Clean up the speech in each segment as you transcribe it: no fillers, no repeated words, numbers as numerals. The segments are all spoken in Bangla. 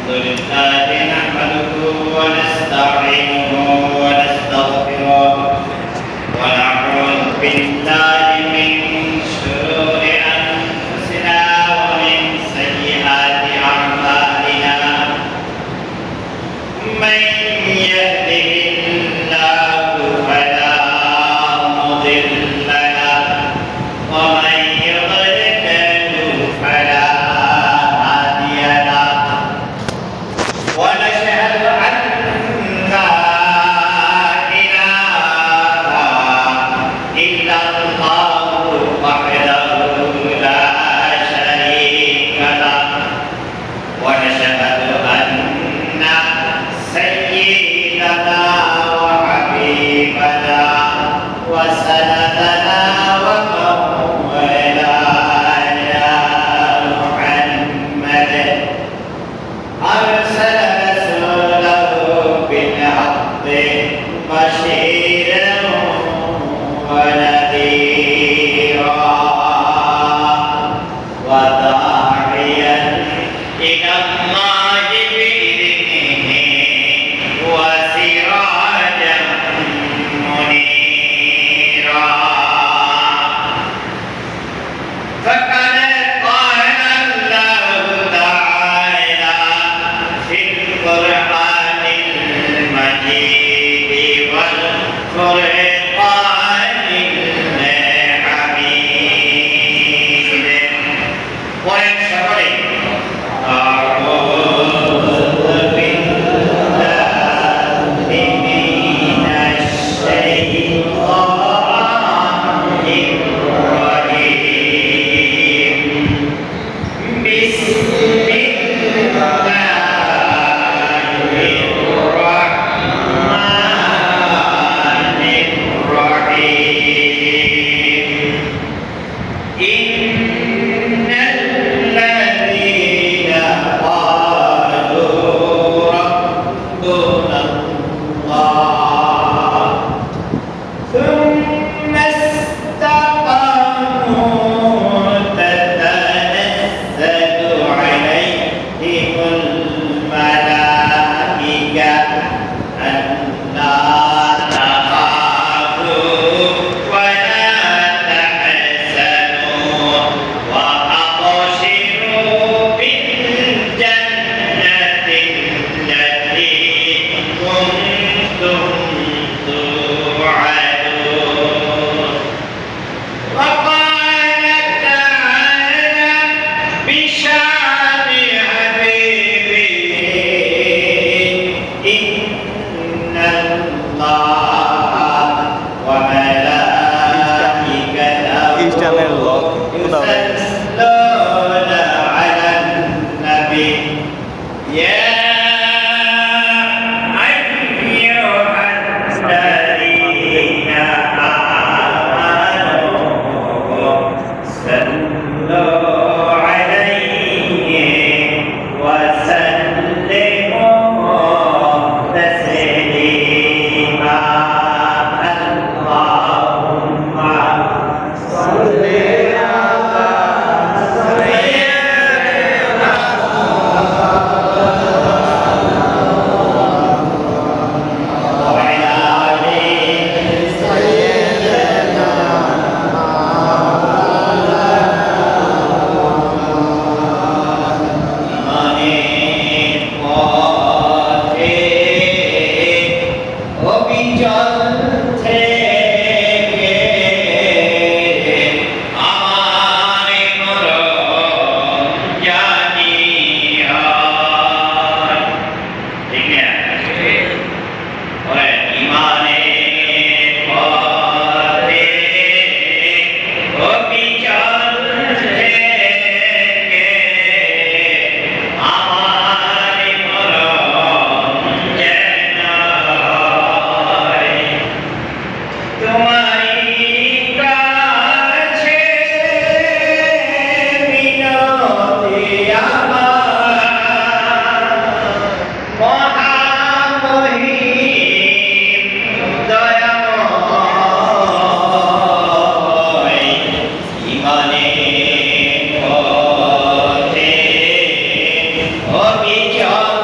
لله نحمده ونستعينه ونستغفره ونعوذ بالله من شرور أنفسنا ومن سيئات أعمالنا من يهده الله فلا مضل له ومن يضلل فلا هادي له ونشهد أن لا إله إلا الله وحده لا شريك له ونشهد أن سيدنا وحبيبنا وسندنا ومولانا محمد أرسل رسوله بالحق بشيرا ونذيرا وداعيا إلى الله بإذنه وسراجا منيرا فقد قال الله تعالى في القرآن المجيد والفرقان الحميد ويشهد أعوذ بالله من الشيطان الرجيم بسم الله الرحمن الرحيم إن الذين قالوا ربنا الله ثم استقاموا تتنزل عليهم الملائكة ألا تخافوا ولا تحزنوا وأبشروا بالجنة التي كنتم توعدون وقال تعالى بشأن حبيبه إن الله وملائكته يصلون على النبي يا أيها الذين آمنوا صلوا عليه وسلموا تسليما اللهم صل على سيدنا وعلى آله سيدنا Amen.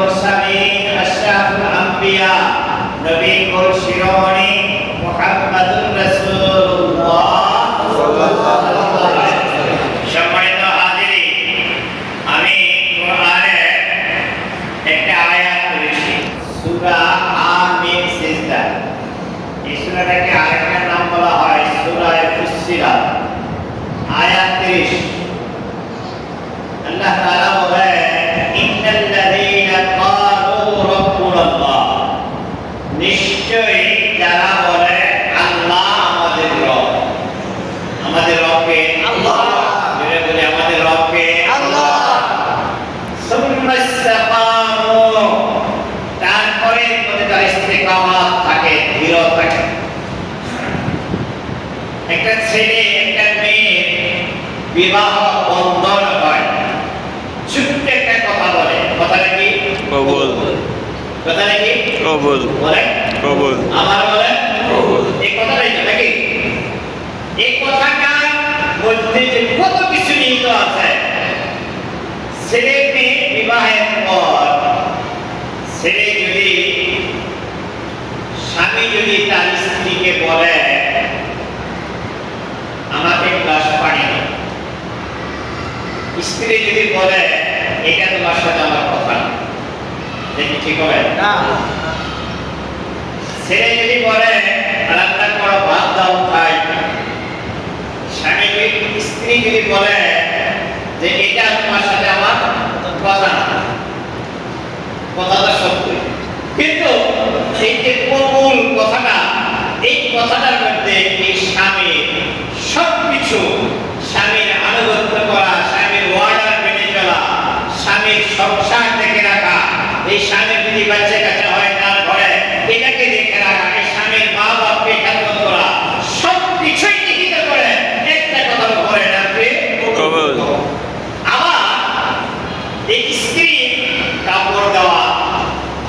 মুরসালিন আশরাফুল আম্বিয়া নবী কুল শিরোমণি মুহাম্মদুর রাসূলুল্লাহ সাল্লাল্লাহু আলাইহি ওয়াসাল্লাম। সম্মানিত হাজিরিন, আমি কোরআনের একটা আয়াত পড়েছি, সূরা আমিন সিজদা। এই সূরাটাকে আরেকটা নাম বলা হয় সূরা ফুসসিলাত। আয়াত 30 আল্লাহ তাআলা বলেন, ইন্নাল্লাযীনা ক্বালু রাব্বুনাল্লাহ, নিশ্চয়ই যারা বলে আল্লাহ আমাদের রব। আমাদের রবকে আল্লাহ, যারা বলে আমাদের রবকে আল্লাহ। সুম্মা ইসতাকামু, তারপরে তাদের ইস্তেকামাত থাকে, দৃঢ় থাকে। একটা ছেলে একটা মেয়ে বিবাহ বন্ধন হয়, ছোট্ট একটা কথা বলে, কথাটা কি? কবুল। কথাটা কি? কবুল। বলে কবুল। আমার বলে কবুল। এই কথাটাই তো নাকি? এই কথাটার মধ্যে যে কত কিছু নিহিত আছে। ছেলে মেয়ে বিবাহের পর ছেলে যদি, স্বামী যদি তার স্ত্রীকে বলে আমাকে গ্লাস পানি দাও, স্ত্রী যদি বলে এটা তোমার সাথে আমার কথা না, দেখি ঠিক হবে না। ছেলে যদি বলে রান্না করো ভাত দাও খাই, স্বামী স্ত্রী যদি বলে যে এটা তোমার সাথে আমার কথা না, কথাটা সত্য। কিন্তু এই যে কবুল কথাটা, এই কথাটার মধ্যে এই স্বামীর সবকিছু, স্বামীর আনুগত্য করা, স্বামীর ওয়ার্ডার মেনে চলা, স্বামীর সংসার দেখে রাখা, এই স্বামীর যদি বাচ্চা কাচ্চা হয় তার ঘরে এটাকে দেখে রাখা, এই স্বামীর মা বাপকে খেদমত করা, সবকিছুই নিহিত করে একটা কথা বলে না কবুল। আবার এই স্ত্রী কাপড় দেওয়া,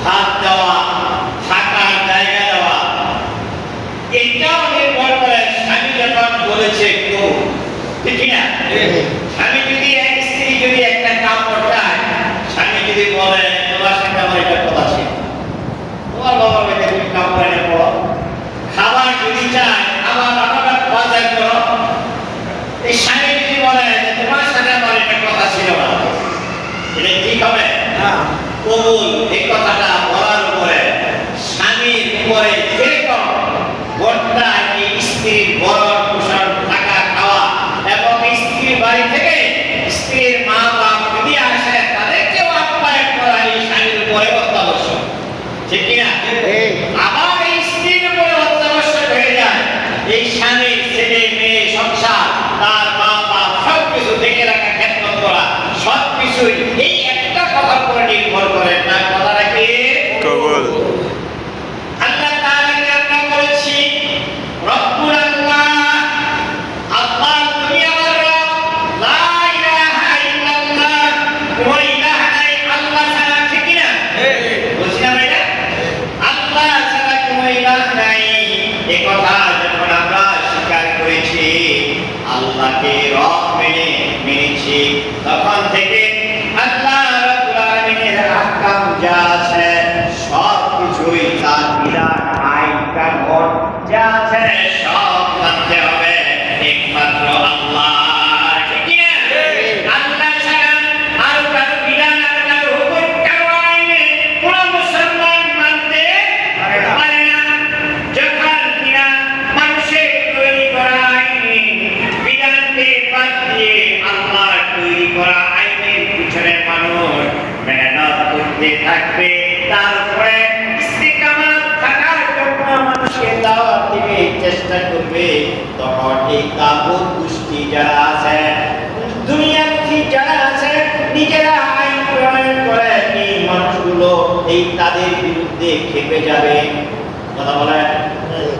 ভাত দেওয়া, থাকার জায়গা দেওয়া, এটাও নির্ভর করে স্বামী যখন বলেছে কবুল, ঠিক না? স্বামী যদি স্ত্রী যদি একটা কাপড় চায়, স্বামী যদি বলে তোমার সাথে আমার একটা কথা ছিল, তোমার বাবার বাড়িতে তুমি কাপড় এনে পড়ো, খাবার যদি চায় খাবার রান্নাটা বাজার করো, এই স্বামী যদি বলে যে তোমার সাথে আমার একটা কথা ছিল না, এটা ঠিক হবে না? কবুল এই কথাটা বলার উপরে স্বামীর উপরে যেরকম বর্তা এই স্ত্রীর বরণ পোষণ, থাকা খাওয়া এবং স্ত্রীর বাড়ি থেকে স্ত্রীর মা বাপ যদি আসে তাদেরকেও আপ্যায়ন করা এই স্বামীর উপরে অত্যাবশ্যক, ঠিক কিনা? আবার এই স্ত্রীর উপরে অত্যাবশ্যক হয়ে যায় এই স্বামীর ছেলে মেয়ে সংসার, তার মা বাপ সবকিছু দেখে রাখা, খেদমত করা, সবকিছুই এই একটা কথার উপরে নির্ভর করে না। কথাটা কি? কবুল। আল্লাহ তাআলাকে আমরা বলেছি রব্বুল আল্লাহ, আল্লাহ তুমি আমার রব, লা ইলাহা ইল্লাল্লাহ, কোন ইলাহ নাই আল্লাহ ছাড়া, ঠিক কি না? বলছিলাম এটা, আল্লাহ ছাড়া কোন ইলাহ নাই। এই কথা যখন আমরা স্বীকার করেছি, আল্লাহকে রব মেনেছি, তখন থেকে আল্লাহ রাব্বুল আলামিনের আহকাম যা আছে সব কিছুই, তার বিধান আইন কানুন যা আছে সব মানতে হবে একমাত্র আল্লাহ, ঠিক কি না? আল্লাহ ছাড়া আর কারো বিধান, আর কারো হুকুম, কারো আইন কোন মুসলমান মানতে পারে না। যখন কিনা মানুষের তৈরি করা আইন বিধানকে বাদ দিয়ে আল্লাহ তৈরি করা আইনের পিছনে মানুষ মেহনত করতে থাকবে, তারপরে ইস্তিকামাত থাকার জন্য মানুষকে দাওয়াত দিবে, চেষ্টা করবে, তখন এই তাগুত গোষ্ঠী যারা আছে, দুনিয়ামুখী যারা আছে, নিজেরা আইন প্রণয়ন করে এই মানুষগুলো এই তাদের বিরুদ্ধে খেপে যাবে। কথা বলে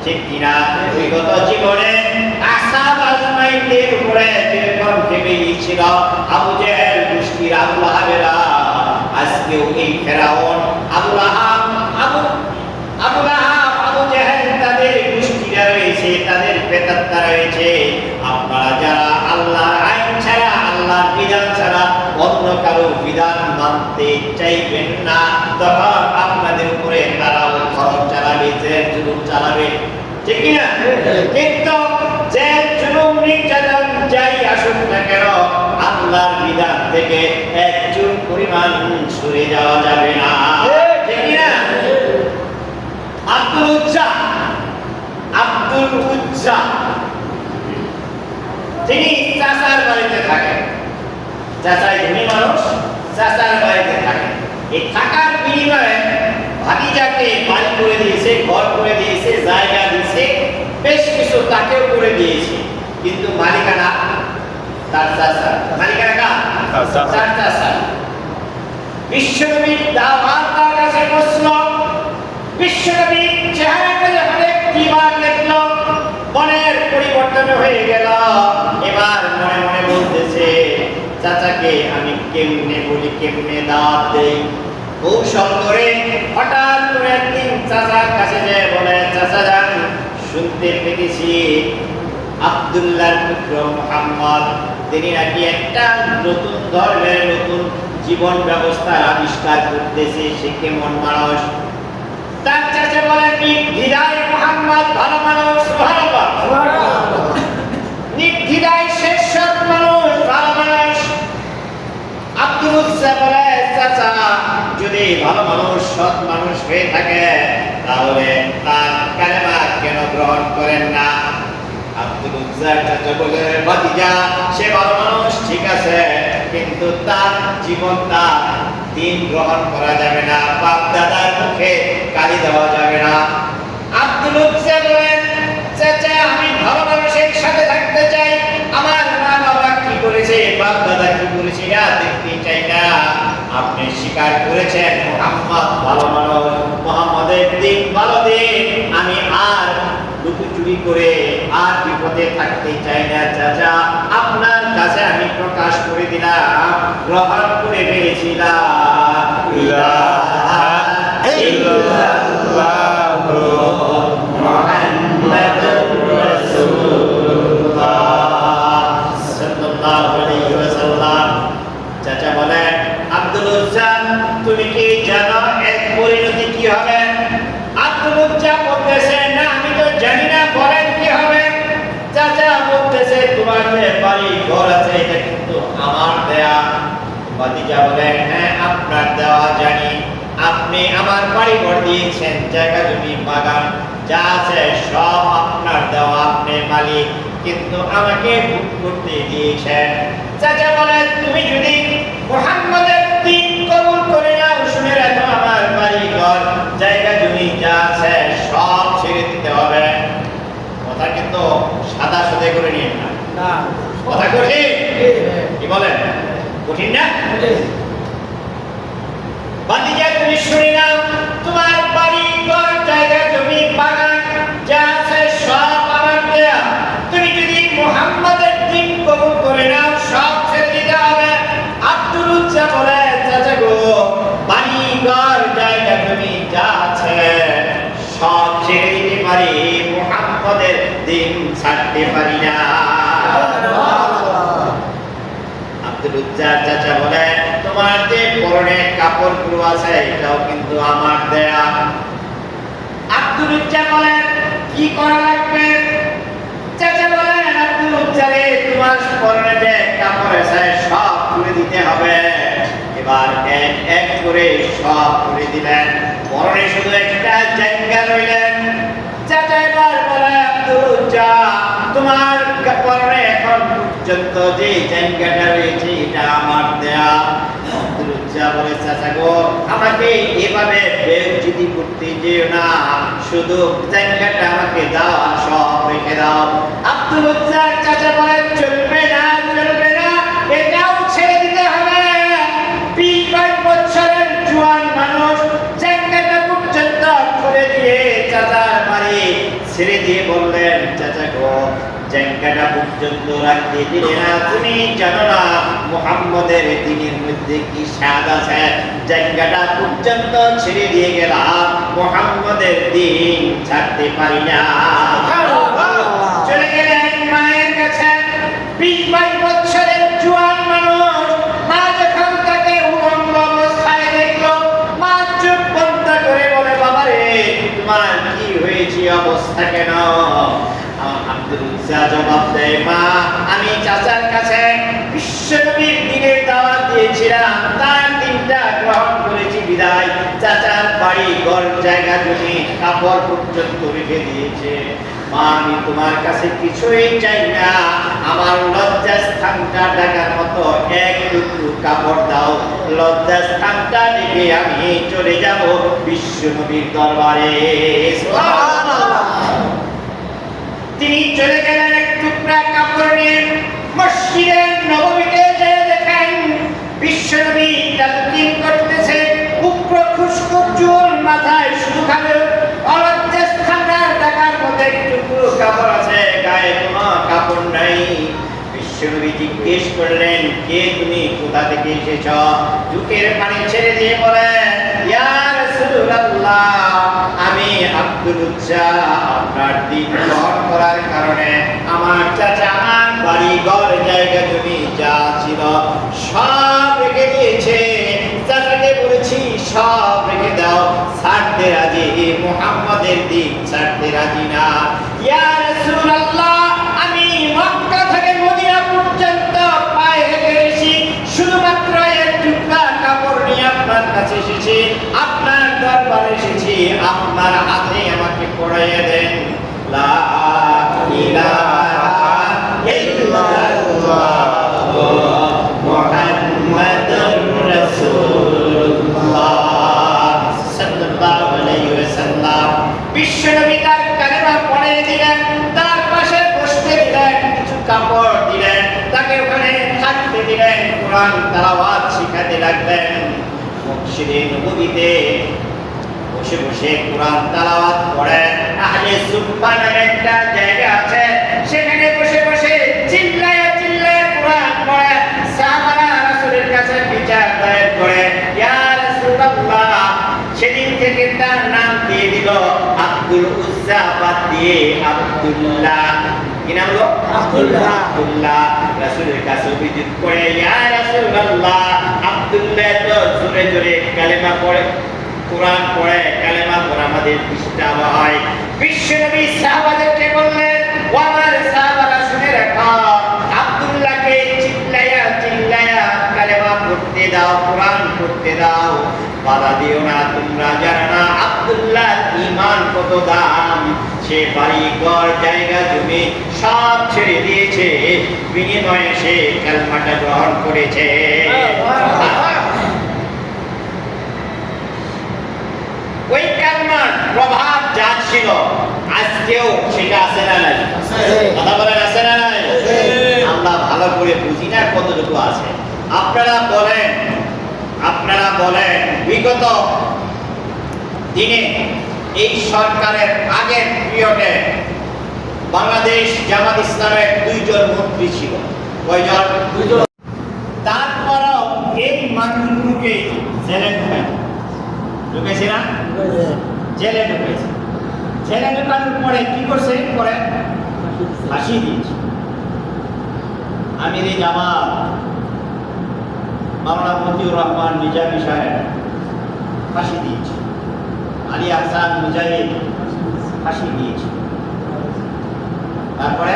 ঠিক কিনা? বিগত জীবনে আসাব আজমাইনদের উপরে যেরকম খেপে গিয়েছিল আবু জেহেল গোষ্ঠীর, আবু লাহাবেরা, আজকেও এই ফেরাউন, আবু লাহাব, আবু জেহেল, তাদের গোষ্ঠীরা রয়েছে, তাদের প্রেতাত্মা রয়েছে। আপনারা যারা আল্লাহর আইন ছাড়া, আল্লাহর বিধান ছাড়া অন্য কারো বিধান মানতে চাইবেন না, তখন আপনাদের উপরে তারাও খরচ চালাবে, জেল জুলুম চালাবে, ঠিক কিনা? কিন্তু জেল জুলুম নির্যাতন যাই আসুক না কেন, আল্লাহর বিধান থেকে এক চুল পরিমাণ সরে যাওয়া যাবে না, ঠিক কিনা? আব্দুল উজ্জা তিনি চাচার বাড়িতে থাকেন। চাচাই ধনী মানুষ, চাচার বাড়িতে থাকেন। এই থাকার বিনিময়ে ভাতিজাকে বাড়ি করে দিয়েছে, ঘর করে দিয়েছে, জায়গা দিয়েছে, বেশ কিছু তাকেও করে দিয়েছে, কিন্তু মালিকানা তার চাচা। মালিকানা কার? তার চাচা। বিশ্বনবীর দাওয়াত তার কাছে পৌঁছল। বিশ্বনবীর চেহারাটা যখন একটিবার দেখল, মনের পরিবর্তন হয়ে গেল। এবার মনে মনে বলতেছে, চাচাকে আমি কেমনে বলি, কেমনে দাওয়াত দেই। কৌশল করে হঠাৎ করে একদিন চাচার কাছে যেয়ে বলে, চাচা যান, শুনতে পেয়েছি আব্দুল্লাহর পুত্র মুহাম্মদ তিনি নাকি একটা নতুন ধর্মের নতুন জীবন ব্যবস্থা আবিষ্কার করতেছে, সে কেমন মানুষ? তার চাচা বলেন, নির্দ্বিধায় মুহাম্মদ ভালো মানুষ, সুবহানাল্লাহ, নির্দ্বিধায় শেষ সৎ মানুষ, ভালো মানুষ। আব্দুল উজ্জা বলে, চাচা যদি ভালো মানুষ, সৎ মানুষ হয়ে থাকে, তাহলে তার কালেমা কেন গ্রহণ করেন না? আব্দুল উজ্জার চাচা বলে, ভাতিজা সে ভালো মানুষ ঠিক আছে, কিন্তু তার জীবনটা দিন গ্রহণ করা যাবে না, বাপ দাদার মুখে গালি দেওয়া যাবে না। আব্দুল উজ্জা বলেন, চাচা আমি ভালো মানুষের সাথে থাকতে চাই, আমার মা বাবা কি করেছে, বাপ দাদা কি করেছে না দেখতে চাই না। আপনি স্বীকার করেছেন মুহাম্মদ ভালো মানুষ, মুহাম্মদের দিন ভালো দিন, আমি আর লুকোচুরি করে আর বিপদে থাকতে চাই না। চাচা আপনার কাছে আমি প্রকাশ করে দিলাম, গ্রহণ করে ফেলেছিলাম, ইলাহা ইল্লাল্লাহু মুহাম্মাদুর রাসূলুল্লাহ সাল্লাল্লাহু আলাইহি ওয়াসাল্লাম। চাচা বলেন, আব্দুল উজ্জা তুমি কি জানো এর পরিণতি কি হবে? আব্দুল উজ্জা বলতেছে, না আমি তো জানি না, বলেন কি হবে? চাচা বলতেছে, তোমার যে বাড়ি ঘর আছে এটা কিন্তু আমার দেয়া। ভাতিজা বলেন, হ্যাঁ আপনার দেওয়া জানি, আপনি আমার বাড়ি ঘর দিয়েছেন, জায়গা জমি বাগান যা আছে সব আপনার দেওয়া, আপনি মালিক, কিন্তু আমাকে ভোগ করতে দিয়েছেন। চাচা বলেন, তুমি যদি মুহাম্মদের দ্বীন কবুল করে নাও, শুনে রাখো আমার বাড়ি ঘর জায়গা জমি যা আছে সব ছেড়ে দিতে হবে। কথা কিন্তু সাদা সাদা করে নিন না, কথা কঠিন, কি বলেন? কঠিন না? ভাতিজা তুমি শুনে নাও, তোমার বাড়ি ঘর জায়গা জমি বাগান যা আছে সব আমার দেয়া, তুমি যদি মুহাম্মদের দ্বীন কবুল করে নাও সব ছেড়ে দিতে হবে। আব্দুল উজ্জা বলে, চাচা গো বাড়ি ঘর জায়গা জমি যা আছে সব ছেড়ে দিতে পারি, মুহাম্মদের দ্বীন ছাড়তে পারি না। আব্দুল উজ্জার চাচা বলে, তোমার যে পরনে কাপড়গুলো আছে এটাও কিন্তু আমার দেয়া। আব্দুল উজ্জা বলেন, কি করা লাগবে? চাচা বলেন, আব্দুল উজ্জা রে, তোমার পরনে যে কাপড় আছে সব খুলে দিতে হবে। এবার এক এক করে সব খুলে দিলেন, পরনে শুধু একটা জায়গা রইলেন। চাচা এবার বলে, আব্দুল উজ্জা তোমার পরনে এখন পর্যন্ত যে জায়গাটা রয়েছে এটা আমার দেয়া। আব্দুল উজ্জা বলে, চাচা গো আমাকে এভাবে বেইজ্জতি করতে যেও না, শুধু জায়গাটা আমাকে দাও, সব রেখে দাও। আব্দুল উজ্জার চাচা বলে, চলবে না, চলবে না, এটাও ছেড়ে দিতে হবে। 20 বছরের জোয়ান মানুষ জায়গাটা পর্যন্ত খুলে দিয়ে চাচার বাড়ি ছেড়ে দিয়ে বললেন, চাচা গো জায়গাটা পর্যন্ত রাখতে দিলে না, তুমি জানো না মুহাম্মদের দ্বীনের মধ্যে কি স্বাদ আছে, জায়গাটা পর্যন্ত ছেড়ে দিয়ে গেলাম, মুহাম্মদের দ্বীন ছাড়তে পারি না। চলে গেলেন মায়ের কাছে। 20 বছরের জোয়ান মানুষ, মা যখন তাকে উলঙ্গ তোমার কি হয়েছে, অবস্থা কেন? আব্দুল উজ্জা জবাব দেয়, মা আমি চাচার কাছে বিশ্বনবীর দিনের দাওয়াত দিয়েছিলাম, তার দিনটা গ্রহণ করেছি বিদায় চাচার বাড়ি ঘর জায়গা জমি কাপড় পর্যন্ত রেখে দিয়েছে। মা আমি তোমার কাছে কিছুই চাই না, আমার লজ্জাস্থানটা ঢাকার মতো এক টুকরো কাপড় দাও, লজ্জাস্থানটা রেখে আমি চলে যাব বিশ্বনবীর দরবারে। সুবহানাল্লাহ। তিনি চলে গেলেন এক টুকরা কাপড় নিয়ে মসজিদে নববীতে যেয়ে দেখেন বিশ্বনবী তাকবীর করতেছে, উগ্র খুশক চুল মাথায় শুধু খাবে অলজ্জাস্থানটার ঢাকার মধ্যে এক টুকরো কাপড় আছে, গায়ে কোনো কাপড় নাই। বিশ্বনবী জিজ্ঞেস করলেন, কে তুমি, কোথা থেকে এসেছ? চোখের পানি ছেড়ে দিয়ে বলেন, ইয়া রাসূলুল্লাহ আমি আব্দুল উজ্জা আপনার দিন গ্রহণ করার কারণে আমার চাচা আমার বাড়ি ঘর জায়গা জমি যা ছিল সব রেখে দিয়েছে, চাচাকে বলেছি সব রেখে দাও, ছাড়তে রাজি, মুহাম্মাদের দিন ছাড়তে রাজি না। ইয়া রাসূলুল্লাহ আমি মক্কা থেকে মদিনা পর্যন্ত পায়ে হেঁটে এসেছি, শুধুমাত্র এক টুকরা কাপড় নিয়ে আপনার কাছে এসেছি, আপনার দরবারে এসেছি, আপনার হাতে আমাকে পড়াইয়া দেন লা ইলাহা ইল্লাল্লাহ মুহাম্মাদুর রাসূলুল্লাহ সাল্লাল্লাহু আলাইহি ওয়াসাল্লাম। বিশ্বনবী তার কালেমা পড়িয়ে দিলেন, তার পাশে বসতে দিলেন, কিছু কাপড় দিলেন, তাকে ওখানে থাকতে দিলেন, কোরআন তেলাওয়াত শিখাতে লাগলেন। মসজিদে নববীতে বসে বসে কোরআন তেলাওয়াত করে, আহলে সুফফা নামে একটা জায়গা আছে, সেখানে বসে বসে চিল্লায়া চিল্লায়া কোরআন পড়ে, সাহাবারা রাসূলের কাছে বিচার দায়ের করে, ইয়া রাসূলুল্লাহ সেদিন থেকে তার নাম দিয়ে দিল আব্দুল উজ্জা বাদ দিয়ে আব্দুল্লাহ। কি নাম হলো? আব্দুল্লাহ। আব্দুল্লাহ রাসূলের কাছে অভিযোগ করে, ইয়া রাসূলুল্লাহ আব্দুল্লাহ তো জোরে জোরে কালেমা পড়ে, কোরআন পড়ে, কালেমা পড়ে আমাদের ডিস্টার্ব হয়। বিশ্বনবী সাহাবাদেরকে বললেন, ও আমার সাহাবারা শুনে রাখো, আব্দুল্লাহকে চিল্লায়া চিল্লায়া কালেমা পড়তে দাও, কোরআন পড়তে দাও, বাধা দিও না। তোমরা জানো না আব্দুল্লাহ ঈমান কত দাম, সে বাড়ি ঘর জায়গা জমি সব ছেড়ে দিয়েছে, বিনিময়ে সে কালেমাটা গ্রহণ করেছে। ওই কালেমার প্রভাব যা ছিল আজকেও সেটা আছে না নাই? কথা বলেন, আছে না নাই? আমরা ভালো করে বুঝি না কতটুকু আছে। আপনারা বলেন বিগত দিনে এই সরকারের আগের পিরিয়ডে বাংলাদেশ জামাত ইসলামের 2 জন মন্ত্রী ছিল। কয়জন? 2 জন। তারপরও এই মানুষগুলোকে জেলে ঢুকেছে না? জেলে ঢুকেছে। জেলে ঢুকানোর পরে কি করছে? পরে ফাঁসি দিয়েছে। আমিরে জামাত মাওলানা মতিউর রহমান নিজামী সাহেব ফাঁসি দিয়েছে, আলী আহসান মুজাহিদ ফাঁসি দিয়েছে, তারপরে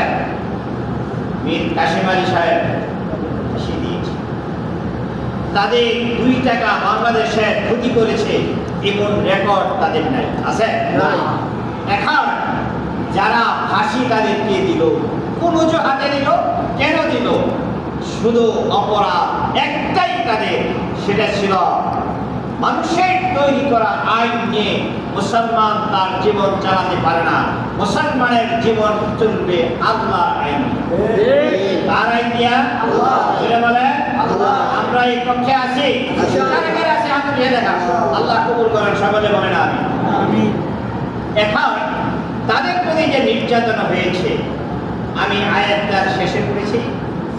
মীর কাসেম আলী সাহেব ফাঁসি দিয়েছে। তাদের 2 টাকা বাংলাদেশের ক্ষতি করেছে এমন রেকর্ড তাদের নাই, আছে? এখন যারা ফাঁসি তাদেরকে দিল, কোন অজুহাতে দিল, কেন দিল? শুধু অপরাধ একটাই তাদের, সেটা ছিল মানুষের তৈরি করা আইন নিয়ে মুসলমান তার জীবন চালাতে পারে না, মুসলমানের জীবন চলবে আল্লাহর আইন। তার আইন দিয়া আল্লাহ বলে আমরা এই পক্ষে আছি, কারা আছে হাত উঠিয়ে দেখা, আল্লাহ কবুল করেন, সকলে বলেন আমিন। এখন তাদের প্রতি যে নির্যাতন হয়েছে, আমি আয়াতটা শেষে পড়েছি,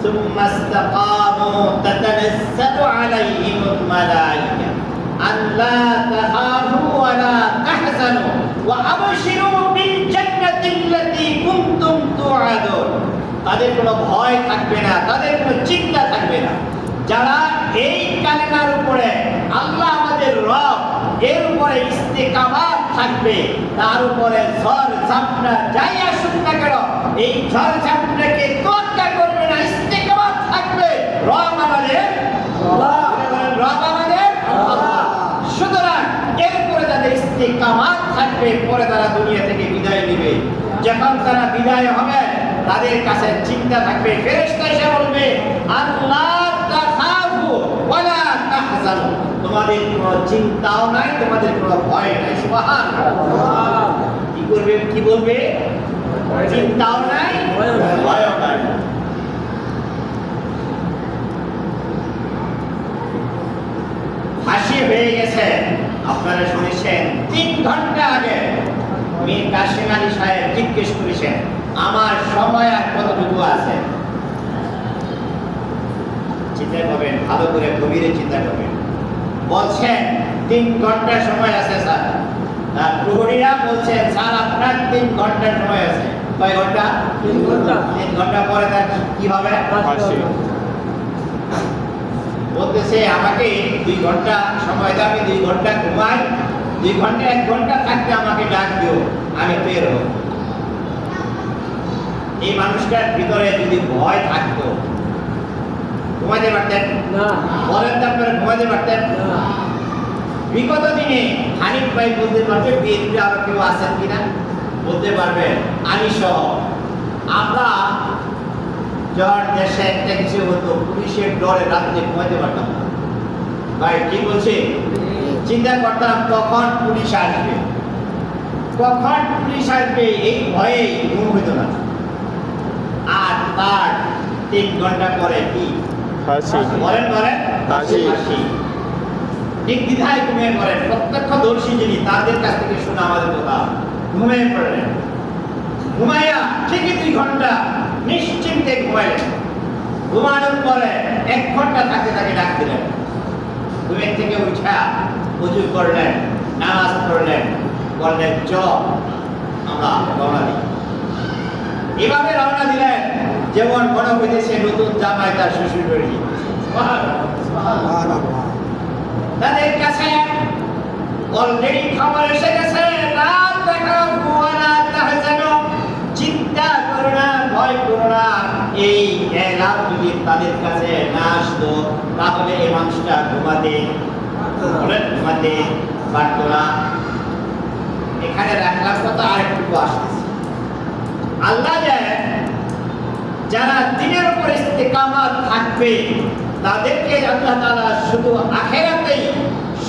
সুম্মা ইসতাকামু তাতানাজ্জালু আলাইহিমুল মালায়েকা আল্লা তাখাফু ওয়া লা তাহজানু ওয়া আবশিরু বিল জান্নাতিল্লাতী কুনতুম তুআদুন। তাদের কোনো ভয় থাকবে না, তাদের কোনো চিন্তা থাকবে না। যারা এই কালেমার উপরে আল্লাহ আমাদের রব, এর উপরে ইস্তেকামাত থাকবে, তার উপরে ঝড় ঝাপটা যাই আসুক না কেন এই ঝড় ঝাপটাকে তোয়াক্কা করবে না, ইস্তেকামাত থাকবে। রব আমাদের আল্লাহ, রব আমাদের আল্লাহ। সুতরাং এর উপরে যাদের ইস্তেকামাত থাকবে, পরে তারা দুনিয়া থেকে বিদায় নেবে। যখন তারা বিদায় হবে তাদের কাছে চিন্তা থাকবে, ফেরেশতা এসে বলবে আল্লাহ তাখাফু ওয়ালা তাহজানু, তোমাদের কোনো চিন্তাও নাই, তোমাদের কোনো ভয় নাই। সুবহানাল্লাহ। কি করবে, কি বলবে? চিন্তাও নাই, ভয়ও নাই। ফাঁসি হয়ে গেছে, আপনারা শুনেছেন 3 ঘন্টা আগে মীর কাসেম আলী সাহেব জিজ্ঞেস করেছেন আমার সময় আর কতটুকু আছে। চিন্তা করবেন, ভালো করে গভীরে চিন্তা করবেন। বলছেন 3 ঘন্টা সময় আছে স্যার। আর প্রহরীরা বলছেন স্যার আপনার 3 ঘন্টা সময় আছে। কয় ঘন্টা? 3 ঘন্টা। 3 ঘন্টা পরে তার কি হবে? ফাঁসি। বলতেছে আমাকে 2 ঘন্টা সময় দাও, আমি 2 ঘন্টা ঘুমাই, 2 ঘন্টা 1 ঘন্টা থাকতে আমাকে ডাক দিও, আমি বের হব। এই মানুষটার ভিতরে যদি ভয় থাকতো ঘুমাতে পারতেন না। বলেন তো আপনারা ঘুমাতে পারতেন? না। বিগত দিনে হানিফ ভাই বলতে পারবে, বিএনপি আরো কেউ আছেন কিনা বলতে পারবে, আমি সহ আমরা যখন দেশে একটা কিছু হতো পুলিশের ডরে রাত্রে ঘুমাতে পারতাম না। ভাই ঠিক বলছি? চিন্তা করতাম কখন পুলিশ আসবে, কখন পুলিশ আসবে, এই ভয়ে ঘুম হইতো না। আর তার 3 ঘন্টা পরে কি ফাঁসি। বলেন বলেন ফাঁসি। ফাঁসি। নির্দ্বিধায় ঘুমিয়ে পড়েন। প্রত্যক্ষদর্শী যিনি তাদের কাছ থেকে শোনা আমাদের কথা, ঘুমিয়ে পড়লেন। ঘুমাইয়া ঠিকই 2 ঘন্টা নিশ্চিন্তে ঘুমাইলেন। ঘুমানোর পরে 1 ঘন্টা থাকতে তাকে ডাক দিলেন। ঘুমের থেকে উঠা উজু করলেন, নামাজ পড়লেন, বললেন চল আমরা রওনা দিই। এভাবে রওনা দিলেন যেমন মনে হইতেছে নতুন জামাই তার শ্বশুর বাড়ি। তাদের কাছে অলরেডি খবর এসে গেছে, রাত তাখাফু ওয়ালা তাহজানু, চিন্তা করো না, ভয় করো না। এই এলাম যদি তাদের কাছে না আসতো তাহলে এই মানুষটা ঘুমাতে পারত না। এখানে রাখলাম কথা, আরেকটু আসতেছে। আল্লাহ যারা দিনের উপর ইস্তেকামাত থাকবে তাদেরকে আল্লাহ তাআলা শুধু আখিরাতেই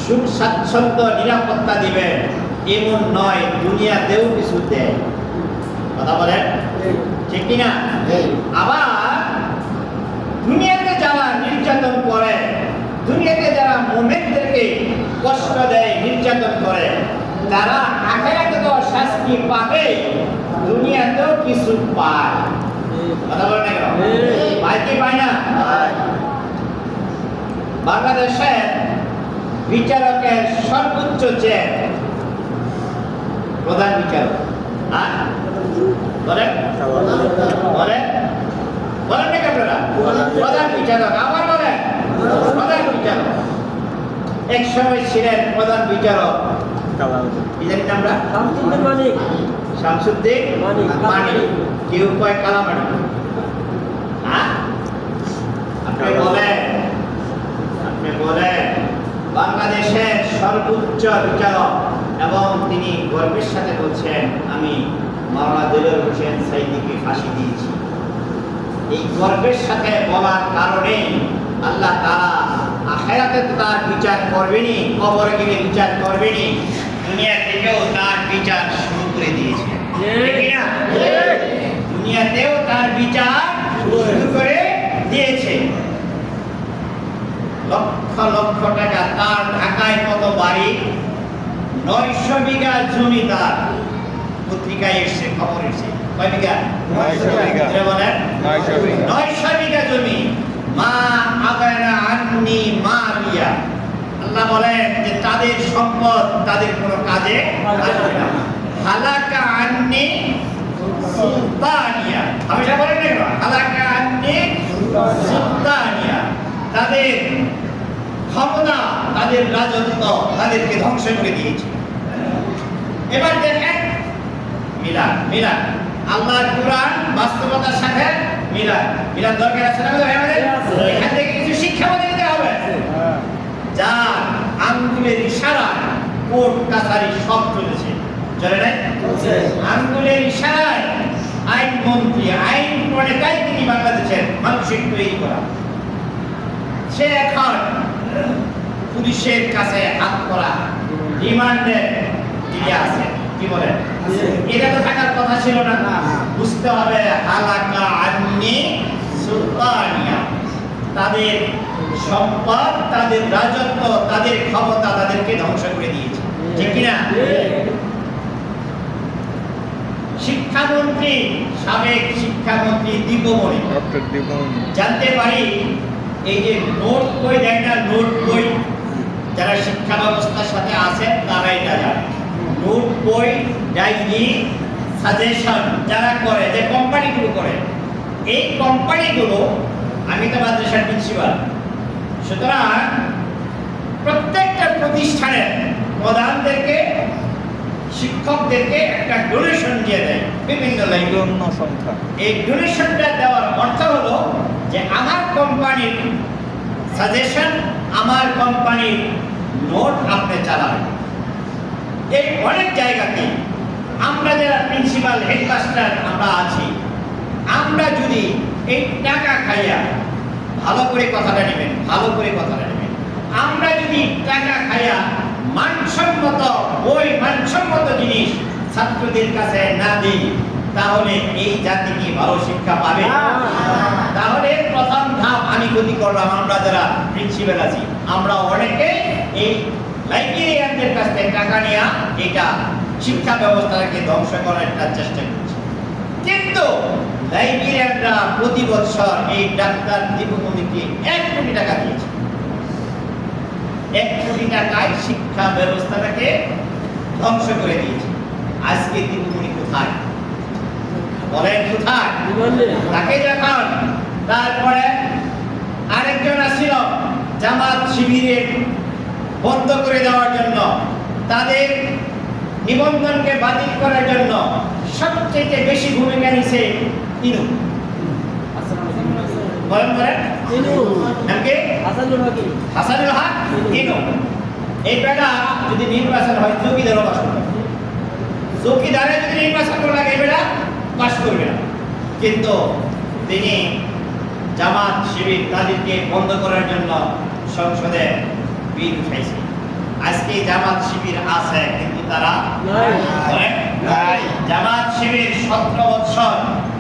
সুখ স্বাচ্ছন্দ্য নিরাপত্তা দিবেন এমন নয়, দুনিয়াতেও কিছু দেয়। কথা বলেন ঠিক কিনা? আবার দুনিয়াতে যারা নির্যাতন করে, দুনিয়াতে যারা মুমিনদেরকে কষ্ট দেয়, নির্যাতন করে, তারা আখিরাতে তো শাস্তি পাবে, দুনিয়াতেও কিছু পায়। কথা বলেন না কেন? পায় কি পায় না? বাংলাদেশে বিচারকের সর্বোচ্চ চেয়ার প্রধান বিচারক। বলেন বলেন বলেন না আপনারা? প্রধান বিচারক। আবার বলেন প্রধান বিচারক। এক সময় ছিলেন প্রধান বিচারক, কি জানি আমরা? শামসুদ্দিন মানিক। শামসুদ্দিন মানিক। মানিক, কেউ কয় কালামানিক। আপনি বলেন বাংলাদেশের সর্বোচ্চ বিচারক, এবং তিনি গর্বের সাথে বলছেন আমি মাওলানা দেলোয়ার হোসেন সাইদিকে ফাঁসি দিয়েছি। এই গর্বের সাথে বলার কারণে আল্লাহ তাআলা আখিরাতে তো তার বিচার করবেনই, কবরে গেলে বিচার করবেনই, দুনিয়া থেকেও তার বিচার শুরু করে দিয়েছে। ঠিক না? দুনিয়াতেও তার বিচার শুরু করে দিয়েছে। লক্ষ লক্ষ টাকা তার, ঢাকায় কত বাড়ি, 900 বিঘা জমি তার। পত্রিকায় এসছে, খবর এসছে। কয় বিঘা? 900 বিঘা। বলেন 900 বিঘা জমি। মা আগানা আন্নি মালিয়া, আল্লাহ বলেন যে তাদের সম্পদ তাদের কোনো কাজে আসবে না। হালাকা আন্নি সুলতানিয়া, হামেশা বলেন না কেন? হালাকা আন্নি সুলতানিয়া, তাদের ক্ষমতা, তাদের রাজত্ব তাদেরকে ধ্বংস করে দিয়েছে। এবার দেখেন মিলাদ। মিলাদ আল্লাহর কোরআন বাস্তবতার সাথে মিলাদ। মিলাদ দরকার আছে না আমাদের? এখান থেকে কিছু শিক্ষা আমাদের নিতে হবে। যার আঙ্গুলের ইশারায় কোর্ট কাছারি সব চলেছে, চলে নাই? আঙ্গুলের ইশারায় আইন মন্ত্রী, আইন প্রণেতাই তিনি বাংলাদেশের মানসিক তৈরি করা। সে এখন পুলিশের কাছে হাত করা রিমান্ডে দিয়ে আছে। কি বলেন? এটা তো থাকার কথা ছিল না। বুঝতে হবে হালাকা আন্নি সুলতানিয়া, তাদের সম্পদ, তাদের রাজত্ব, তাদের ক্ষমতা তাদেরকে ধ্বংস করে দিয়েছে। ঠিক কিনা? শিক্ষামন্ত্রী, সাবেক শিক্ষামন্ত্রী দীপমণি, ডক্টর দীপমণি জানতে পারি এই যে নোট বই দেয় না, নোট বই, যারা শিক্ষা ব্যবস্থার সাথে আছে তারাই এটা জানে। নোট বই, ডায়েরি, সাজেশন যারা করে, যে কোম্পানিগুলো করে, এই কোম্পানিগুলো, আমি তো মাদ্রাসার প্রিন্সিপাল, সুতরাং প্রত্যেকটা প্রতিষ্ঠানের প্রধানদেরকে, শিক্ষকদেরকে একটা ডোনেশন দিয়ে দেয় বিভিন্ন লাইনে। জন্য সংখ্যা এই ডোনেশনটা দেওয়ার অর্থ হলো যে আমার কোম্পানির সাজেশন, আমার কোম্পানির নোট আপনি চালাবেন। এই অনেক জায়গাতে আমরা যারা প্রিন্সিপাল, হেডমাস্টার আমরা আছি, আমরা যদি এই টাকা খাইয়া, ভালো করে কথাটা নেবেন, ভালো করে কথাটা নেবেন, আমরা যদি টাকা খাইয়া মানসম্মত বই, মানসম্মত জিনিস ছাত্রদের কাছে না দিই, তাহলে এই জাতি কি ভালো শিক্ষা পাবে? তাহলে প্রথম ধাপ আমি গতি করলাম। আমরা যারা প্রিন্সিপাল আছি, আমরা অনেকে এই লাইব্রেরিয়ানদের কাছ থেকে টাকা নেওয়া, এটা শিক্ষা ব্যবস্থাকে ধ্বংস করার একটা চেষ্টা করছি। কিন্তু লাইব্রেরিয়ানরা প্রতি বছর এই ডাক্তার দীপমণিকে 1 কোটি টাকা দিয়েছে। 1 কোটি টাকায় শিক্ষা ব্যবস্থাটাকে ধ্বংস করে দিয়েছে। আজকে দীপমণি কোথায়? বলেন কোথায়? তাকে যখন তারপরে আরেকজন আসছিল জামাত শিবিরের বন্ধ করে দেওয়ার জন্য, তাদের নিবন্ধনকে বাতিল করার জন্য সবচেয়ে বেশি ভূমিকা নিছে ইনু। বলেন বলেন নামকে হাসানুল হক ইনু। এই বেটা যদি নির্বাচন হয় চৌকিদারও পাস করবে, চৌকিদারে যদি নির্বাচন করে লাগে এই বেটা পাস করবে না। কিন্তু তিনি জামাত শিবির তাদেরকে বন্ধ করার জন্য সংসদে বিল উঠাইছে। আজকে জামাত শিবির আছে, কিন্তু তারা নাই। জামাত শিবির 17 বছর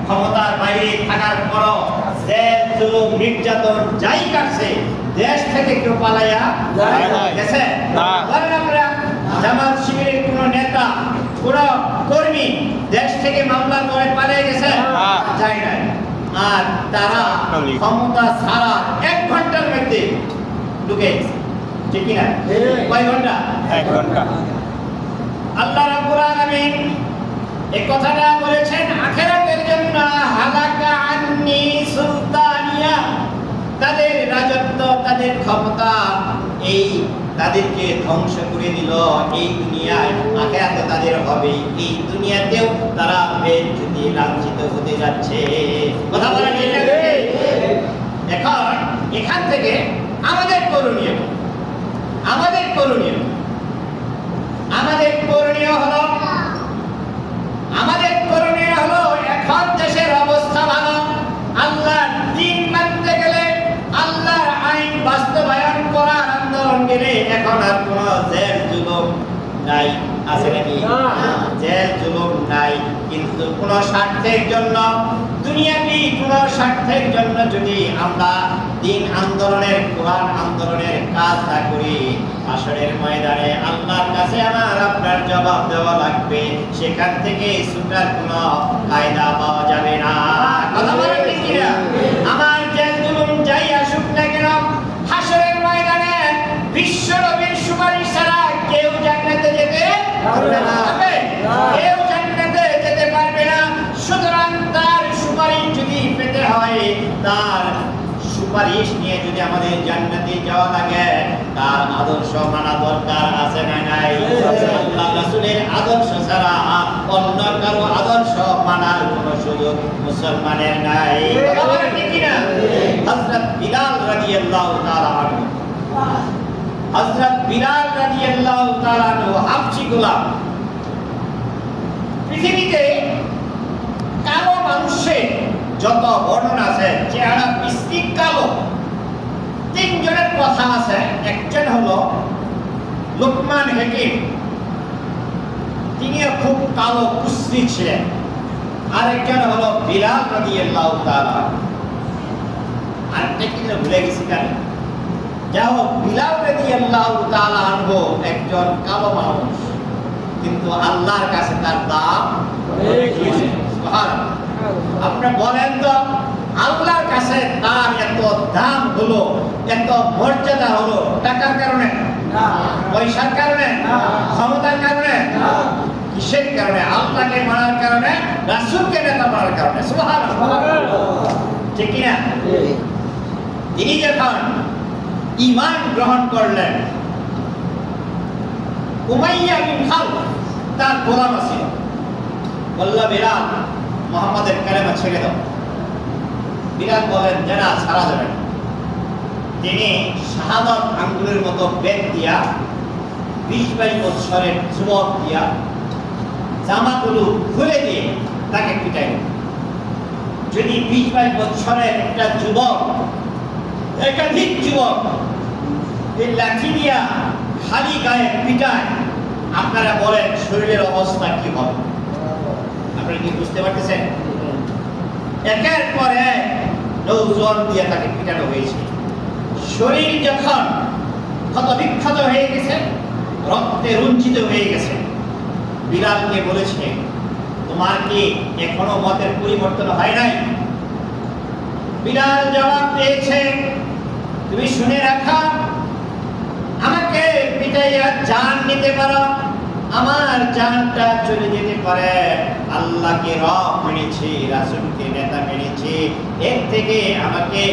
ক্ষমতার বাইরে থাকার পরও জেল, জুলুম, নির্যাতন যাই কাটছে, দেশ থেকে কেউ পালাইয়া গেছে? বলেন আপনারা, জামাত শিবিরের কোন নেতা, কোন কর্মী দেশ থেকে মামলার ভয়ে পালিয়ে গেছে? যায় নাই। আর তারা ক্ষমতা ছাড়া 1 ঘন্টার মধ্যে ঢুকে গেছে। ঠিক কিনা? কয় ঘন্টা? 1 ঘন্টা। আল্লাহ রাব্বুল আলামিন এই কথাটা বলেছেন আখিরাতের জন্য, হালাকা আন্নি সুলতানিয়া, তাদের রাজত্ব, তাদের ক্ষমতা, এই তাদেরকে ধ্বংস করে দিল এই দুনিয়ায়। আখিরাতে তাদের হবে, এই দুনিয়াতেও তারা বেজ্জতি, লাঞ্ছিত হতে যাচ্ছে। কথা বলেন ঠিক না? এখন এখান থেকে আমাদের করণীয়, আমাদের করণীয় হলো এখন দেশের অবস্থা ভালো। আল্লাহর দ্বীন মানতে গেলে, আল্লাহর আইন বাস্তবায়ন করার আন্দোলন গেলে এখন আর কোনো জেল জুলুম নাই। আছে নাকি? জেল জুলুম নাই। কিন্তু কোন স্বার্থের জন্য, দুনিয়াবি কোন স্বার্থের জন্য যদি আমরা দিন আন্দোলনের, কোরআন আন্দোলনের কাজ না করি, আসরের ময়দানে আল্লাহর কাছে আমার আপনার জবাব দেওয়া লাগবে। সেখান থেকে ছুটার কোনো কায়দা পাওয়া যাবে না। কথা বলেন ঠিক কিনা? আমার জেল জুলুম যাই আসুক না কেন, হাসরের ময়দানে বিশ্ব নবীর সুপারিশ ছাড়া কেউ জান্নাতে যেতে পারবে না। কেউ জান্নাতে যেতে পারবে না। সুতরাং তার সুপারিশ যদি পেতে হয়, তার সুপারিশ নিয়ে যদি আমাদের জান্নাতে যাওয়া লাগে, তার আদর্শ মানা দরকার আছে না নাই? আল্লাহ রাসূলের আদর্শ ছাড়া অন্য কারো আদর্শ মানার কোনো সুযোগ মুসলমানের নাই। কথা বলেন ঠিক কি না? হযরত বিলাল রাদিয়াল্লাহু তাআলা আনহু, হযরত বিলাল রাদিয়াল্লাহু তাআলা আনহু হাবশী গোলাম। পৃথিবীতে কালো মানুষের যত বর্ণনা আছে, চেহারা বিস্তৃত কালো, তিনজনের কথা আছে। একজন হলো লুকমান হাকিম, তিনিও খুব কালো কুশ্রী ছিলেন। আরেকজন হলো বিলাল রাদিয়াল্লাহু তাআলা। আরেকটা কি ভুলে গেছি কেন? যা হোক, বিলাল রাদিয়াল্লাহু তাআলা আনহু একজন কালো মানুষ, কিন্তু আল্লাহর কাছে তার দাম অনেক বেশি। সুবহানাল্লাহ। আপনি বলেন তো, আল্লাহর কাছে তার এত দাম হলো, এত মর্যাদা হলো টাকার কারণে না, পয়সার কারণে না, ক্ষমতার কারণে না, কিসের কারণে? আল্লাহকে মানার কারণে, রাসূলকে নেতা মানার কারণে। সুবহানাল্লাহ। ঠিক কি না? তিনি যখন ঈমান গ্রহণ করলেন, উমাইয়া বিন খালফ তার গোলাম ছিল। বলল, বিলাল, মুহাম্মাদের কালেমা ছেড়ে দাও। বিলাল বলেন যে না, ছাড়া যাবে না। তিনি শাহাদাত আঙ্গুলের মতো বেদ দিয়া, 20-22 বছরের যুবক দিয়া জামাগুলো খুলে দিয়ে তাকে পিটাইল। যদি 20-22 বছরের একটা যুবক, একাধিক যুবক এই লাঠি দিয়া খালি গায়ে পিটায়, আপনারা বলেন শরীরের অবস্থা কি হবে? আপনারা কি বুঝতে পারতেছেন? একের পর এক নৌজন দিয়ে তাকে পিটানো হয়েছে। শরীর যখন ক্ষত বিক্ষত হয়ে গেছে, রক্তে রঞ্জিত হয়ে গেছে, বিলালকে বলেছে, তোমার কি এখনো মতের পরিবর্তন হয় নাই? বিলাল জবাব দিয়েছে, তুমি শুনে রাখা, আমাকে পিটাইয়া জান নিতে পারো, আমার জানটা চলে যেতে পারে। আল্লাহকে রব মেনেছি, রাসূলকে নেতা মেনেছি, এর থেকে আমাকে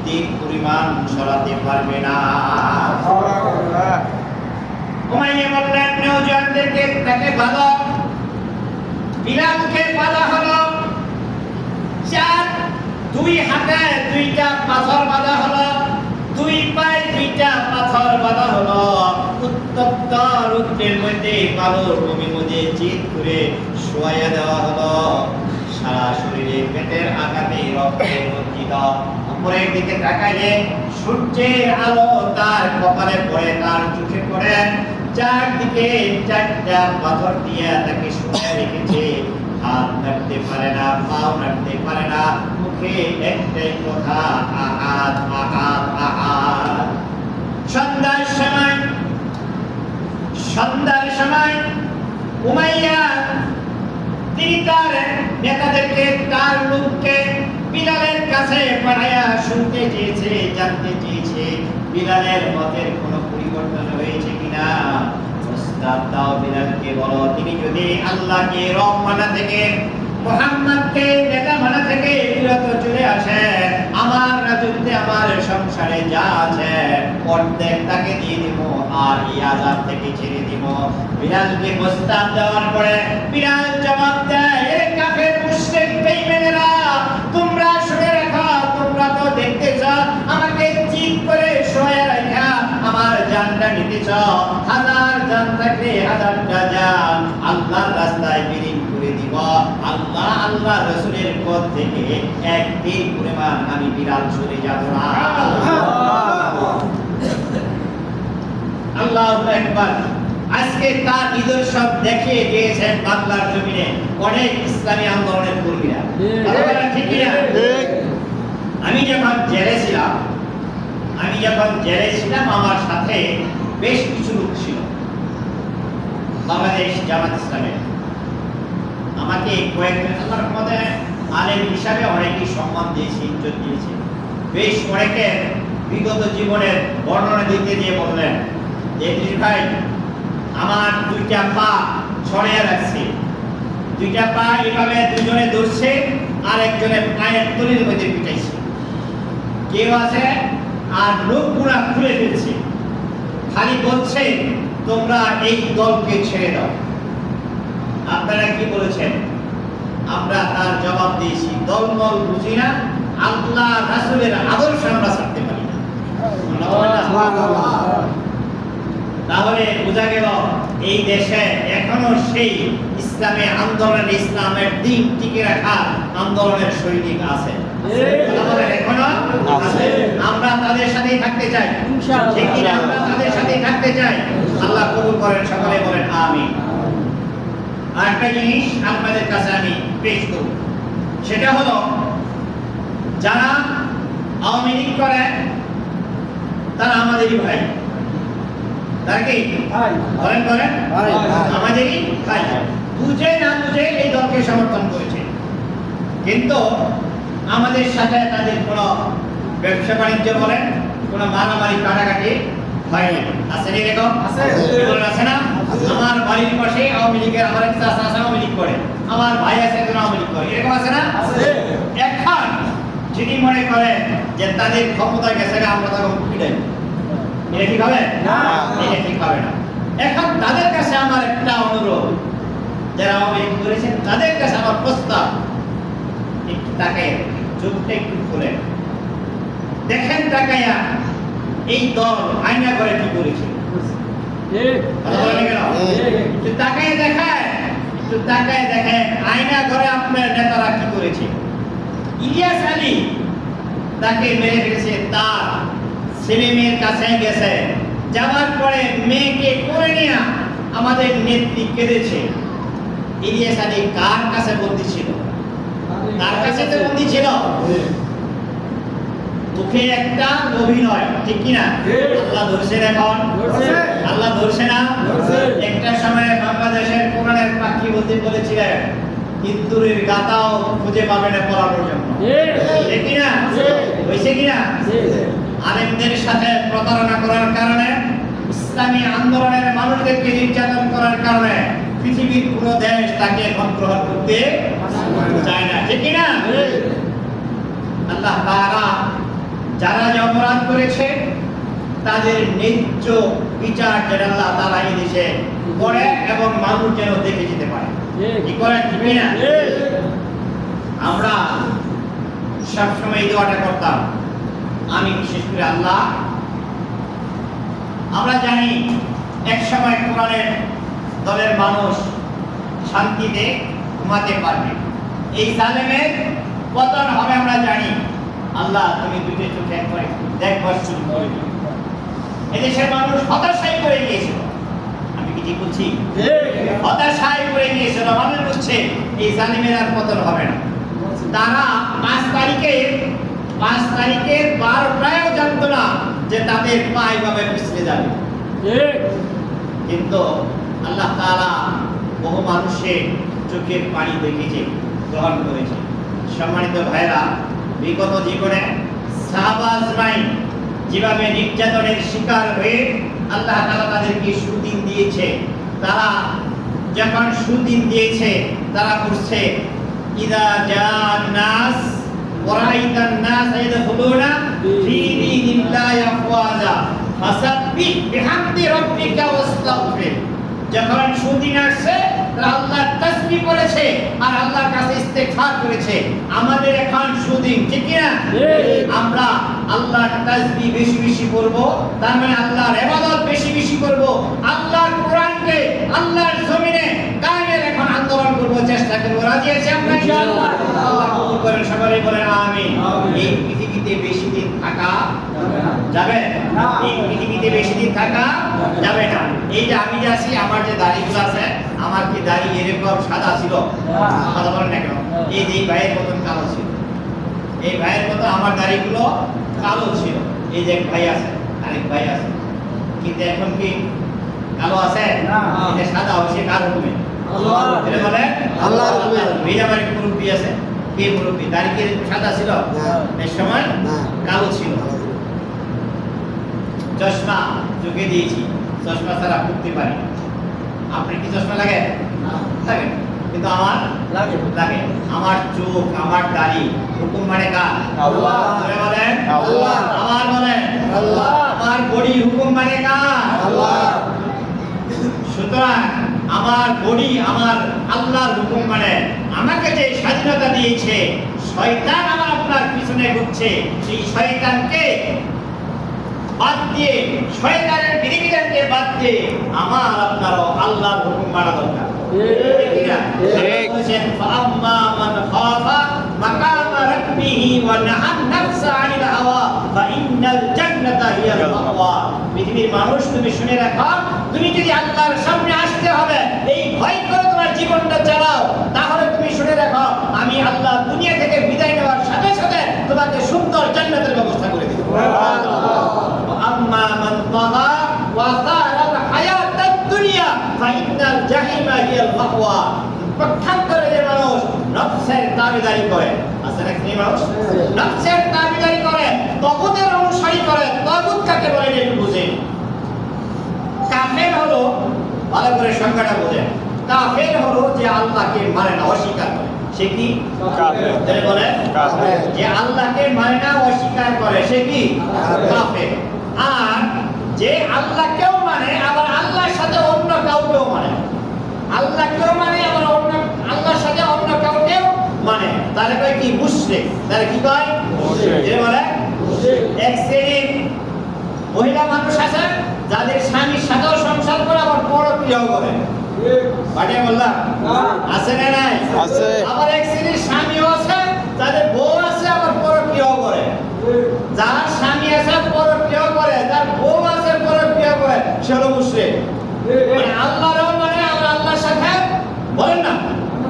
দিন পরিমাণ সরাতে পারবে না। উমাইয়া বললেন, নওজোয়ানদেরকে তাকে বাঁধো। বিলালকে বাঁধা হলো। দুই হাতে 2টা পাথর বাঁধা হলো, 2 পায়ে 2টা পাথর বাঁধা হলো। উত্তপ্ত রৌদ্রের মধ্যে কালোর ভূমির মধ্যে চিত করে শোয়াইয়া দেওয়া হলো। সারা শরীরে পেটের আঘাতে রক্তে রঞ্জিত। উপরের দিকে তাকাইলে সূর্যের আলো তার কপালে পড়ে, তার চোখে পড়ে। চারদিকে 4টা পাথর দিয়ে তাকে শুয়ে রেখেছে। হাত নাড়তে পারে না, পাও নাড়তে পারে না, মুখে একটাই কথা, আহাত আহাত আহাত। সন্ধ্যার সময় উমাইয়া তিনি তার নেতাদেরকে, তার লোককে বিলালের কাছে পাঠাইয়া শুনতে চেয়েছে, জানতে চেয়েছে বিলালের মতের কোনো পরিবর্তন হয়েছে কিনা। প্রস্তাব দাও, বিলালকে বলো, তিনি যদি আল্লাহকে রব মানা থেকে, মুহাম্মদকে নেতা মানা থেকে বিরত চলে আসে, আমার রাজত্বে, আমার সংসারে যা আছে অর্ধেক তাকে দিয়ে দিব, আর এই আযাব থেকে ছেড়ে দিব। বিলালকে প্রস্তাব দেওয়ার পরে বিলাল জবাব দেয়, এ কাফের মুশরিক বেঈমানেরা, তোমরা শুনে রাখো, তোমরা তো দেখতেছ আমাকে চিৎ করে শোয়া রাখা আমার জানটা নিতেছ। 1000 জান থাকলে 1000টা জান আল্লাহর রাস্তায় বিলীন করে দিব। আল্লাহ রাসূলের পথ থেকে একদিন পরিমাণ আমি বিলাল সরে যাব না। আল্লাহু আকবার। আজকে তার নিদর্শন দেখিয়ে দিয়েছেন বাংলার জমিনে অনেক ইসলামী আন্দোলনের কর্মীরা। ঠিক কিনা? আমি যখন জেলে ছিলাম আমার সাথে বেশ কিছু লোক ছিল বাংলাদেশ জামাত ইসলামের। আমাকে কয়েকজন আমার মধ্যে আলেম হিসাবে অনেকেই সম্মান দিয়েছে, ইজ্জত দিয়েছে। বেশ অনেকে বিগত জীবনের বর্ণনা দিতে দিয়ে বললেন যে, ভাই, আমার 2টা পা ছড়িয়ে রাখছে, 2টা পা এভাবে দুজনে ধরছে, আর একজনের পায়ের তলির মধ্যে পিটাইছে। কেউ আছে আর লোকগুলা খুলে ফেলছে। খালি বলছে তোমরা এই দলকে ছেড়ে দাও। আপনারা কি বলেছেন? আমরা তার জবাব দিয়েছি দলমল বুঝি না, আল্লাহ রাসূলের আদর্শ আমরা ছাড়তে পারি না। তাহলে বোঝা গেল এই দেশে এখনো সেই ইসলামী আন্দোলন, ইসলামের দিন টিকে রাখা আন্দোলনের সৈনিক আছে, আমাদের এখনো আছে। আমরা তাদের সাথেই থাকতে চাই, ঠিক কি না? আমরা তাদের সাথেই থাকতে চাই। আল্লাহ কবুল করেন, সকলে বলেন আমিন। আরেকটা জিনিস আপনাদের কাছে আমি পেশ করব, সেটা হলো যারা আওয়ামী লীগ করে তারা আমাদেরই ভাই। তারা কি বলেন? বলেন আমাদেরই ভাই। বুঝে না বুঝে এই দলকে সমর্থন করেছে, কিন্তু আমাদের সাথে তাদের কোনো ব্যবসা বাণিজ্য বলেন, কোনো মারামারি কাটাকাটি হয় না। আছে না এরকম? আছে না? আমার বাড়ির পাশে আওয়ামী লীগের আমার একটা চাচা আছে, আওয়ামী লীগ করে, আমার ভাই আছে একজন আওয়ামী লীগ করে, এরকম আছে না? এখন যিনি মনে করে যে তাদের ক্ষমতা গেছে, আমরা তাকে পিটাই, এটা ঠিক হবে না? এটা ঠিক হবে না। এখন তাদের কাছে আমার একটা অনুরোধ, যারা আওয়ামী লীগ করেছেন তাদের কাছে আমার প্রস্তাব, একটু তাকায়, চোখটা একটু খুলে দেখেন, তাকায়া এই দল আয়না করে কি করেছে। একটু তাকায় দেখায়, একটু তাকায় দেখেন আয়না ঘরে আপনার নেতারা কি করেছে। ইলিয়াস আলী তাকে মেরে ফেলেছে, তার ছেলে মেয়ের কাছে গেছে, যাওয়ার পরে মেয়েকে করে নিয়ে আমাদের নেত্রী কেঁদেছে। ইলিয়াস আলী কার কাছে বন্দী ছিল? কার কাছে তো বন্দী ছিল? মুখে একটা অভিনয়, ঠিক কিনা? আল্লাহ ধরছেন, এখন আল্লাহ ধরছে না? একটা সময় বাংলাদেশের কোরআনের পাখি বলতে বলেছিলেন ইন্দুরের গাতাও খুঁজে পাবে না পড়ানোর জন্য, ঠিক কিনা? হয়েছে কিনা? আলেমদের সাথে প্রতারণা করার কারণে, ইসলামী আন্দোলনের মানুষদেরকে নির্যাতন করার কারণে পৃথিবীর কোন দেশ তাকে এখন গ্রহণ করতে চায় না, ঠিক কিনা? আল্লাহ তাআলা যারা যে অপরাধ করেছে তাদের ন্যায্য বিচার যেন আল্লাহ তাআলা এই দেশে করে এবং মানুষ যেন দেখে যেতে পারে, কি করে, ঠিক না? আমরা সবসময় এই দোয়াটা করতাম, আমি বিশেষ করে আল্লাহ, আমরা জানি এক সময় কোরআনের দলের মানুষ শান্তিতে ঘুমাতে পারবে, এই জালেমের পতন হবে আমরা জানি। আল্লাহ তুমি দুটো চোখে একবার দেখবার শুরু করে দিও। এদেশের মানুষ হতাশায় পড়ে গিয়েছিল, আমি কি ঠিক বলছি? হতাশায় পড়ে গিয়েছিল, মানুষ বলছে এই জালিমের আর পতন হবে না। তারা 5 তারিখের 12টায়ও জানতো না যে তাদের পা এভাবে পিছলে যাবে, কিন্তু আল্লাহ তাআলা বহু মানুষের চোখের পানি দেখেছে, গ্রহণ করেছে। সম্মানিত ভাইরা, বিগত জীবনে সাহাবা আজমাইন যেভাবে নির্যাতনের শিকার হয়ে আল্লাহ তাআলা তাদেরকে সুদিন দিয়েছে, তারা যখন সুদিন দিয়েছে তারা বলছে ইদা জান নাস ওয়ারাইতান নাস ইয়াদখুলুনা ফি দীনিল্লাহি আফওয়াজা ফাসাব্বিহ বিহামদি রাব্বিকা ওয়াস্তাগফির। যখন সুদিন আসছে তারা আল্লাহর তাসবিহ করেছে আর আল্লাহর কাছে ইস্তেগফার করেছে। আমাদের এখন সুদিন, ঠিক কি না? আমরা আল্লাহর তাসবিহ বেশি বেশি করব, তার মানে আল্লাহর ইবাদত বেশি বেশি করব, আল্লাহর কোরআনকে আল্লাহর জমিনে কায়েমের এখন আন্দোলন করব, চেষ্টা করব। রাজি আছি আমরা ইনশাআল্লাহ? আল্লাহ কবুল করেন, সবাই বলেন আমিন। এই পৃথিবীতে বেশি দিন থাকা যাবে না, এই পৃথিবীতে বেশি দিন থাকা যাবে না। এই যে আমি যে আছি, আমার যে দাড়িগুলো আছে, আমার কি দাড়ি এরকম সাদা ছিল? কথা বলেন না কেন? এই যে ভাইয়ের মতন কালো ছিল, এই ভাইয়ের মতো আমার দাড়িগুলো কালো ছিল। এই যে এক ভাই আছে, আরেক ভাই আছে, কিন্তু এখন কি কালো আছে? এটা সাদা হচ্ছে কার হুকুমে? এটা বলে আল্লাহর হুকুমে। এই যে আমার এক মুরব্বি আছে, কে মুরব্বি? দাড়ি কি এরকম সাদা ছিল? এই সময় কালো ছিল। চশমা চোখে দিয়েছি, চশমা ছাড়া পড়তে পারি। আপনি কি চশমা লাগে? লাগে। কিন্তু আমার লাগে লাগে। আমার চোখ, আমার দাড়ি হুকুম মানে কার? আল্লাহ। জোরে বলেন আল্লাহ। আমার বলেন আল্লাহ। আমার বডি হুকুম মানে কার? আল্লাহ। সুতরাং আমার বডি আমার আল্লাহর হুকুম মানে। আমাকে যে স্বাধীনতা দিয়েছে, শয়তান আমার আপনার পিছনে ঘুরছে, সেই শয়তানকে বাদ দিয়ে, শয়তানের বিধিবিধানকে বাদ দিয়ে আমার আপনারও আল্লাহর হুকুম মানা দরকার। ঠিক না? ঠিক। বলেছেন, ফাআম্মা মান খাফা মাকামা রাব্বিহি ওয়া নাহান নাফসা আনিল হাওয়া ফাইন্নাল জান্নাতা হিয়াল মাওয়া। পৃথিবীর মানুষ, তুমি শুনে রাখো, তুমি যদি আল্লাহর সামনে আসতে হবে, এই ভয় করে তোমার জীবনটা চালাও, তাহলে তুমি শুনে রাখো, আমি আল্লাহ দুনিয়া থেকে বিদায় নেওয়ার সাথে সাথে তোমাকে সুন্দর জান্নাতের ব্যবস্থা করে দেব। আম্মা মান তাগা ওয়া সারাল হায়াতাদ দুনিয়া ফাইন্নাল জাহিমা হিয়াল মাওয়া। পক্ষান্তরে যে মানুষ নফসের দাবিদারি করে, আছে নাকি মানুষ নফসের দাবিদারি করে, তাগুতের অনুসরণ করে। তাগুত কাকে বলে একটু বুঝেন। কাফের হলো, ভালো করে সংজ্ঞাটা বোঝেন, কাফের হলো যে আল্লাহকে মানে না, অস্বীকার করে। সে কি? কাফের। তাহলে বলে কাফের। যে আল্লাহকে মানে না, অস্বীকার করে, সে কি? কাফের। আর যে আল্লাহকেও মানে, আবার আল্লাহর সাথে অন্য কাউকেও মানে, আল্লাহকেও মানে আবার অন্য আল্লাহর সাথে অন্য কাউকেও মানে, তাহলে কয় কি? মুশরিক। তাহলে কি কয়? মুশরিক। যে বলে এক শ্রেণীর মহিলা মানুষ আছে যাদের স্বামীর সাথেও সংসার করে, আবার পরক্রিয়াও করে। বাড়িয়ে বললাম আছে না নাই? আছে। আবার এক শ্রেণীর স্বামীও আছে, তাদের বউ আছে, আবার পরক্রিয়াও করে। যার স্বামী আছে পরক্রিয়াও করে, যার বউ আছে পরক্রিয়া করে, সে হলো মুশরিক। মানে আল্লাহরও মানে, আবার আল্লাহর সাথে বলেন না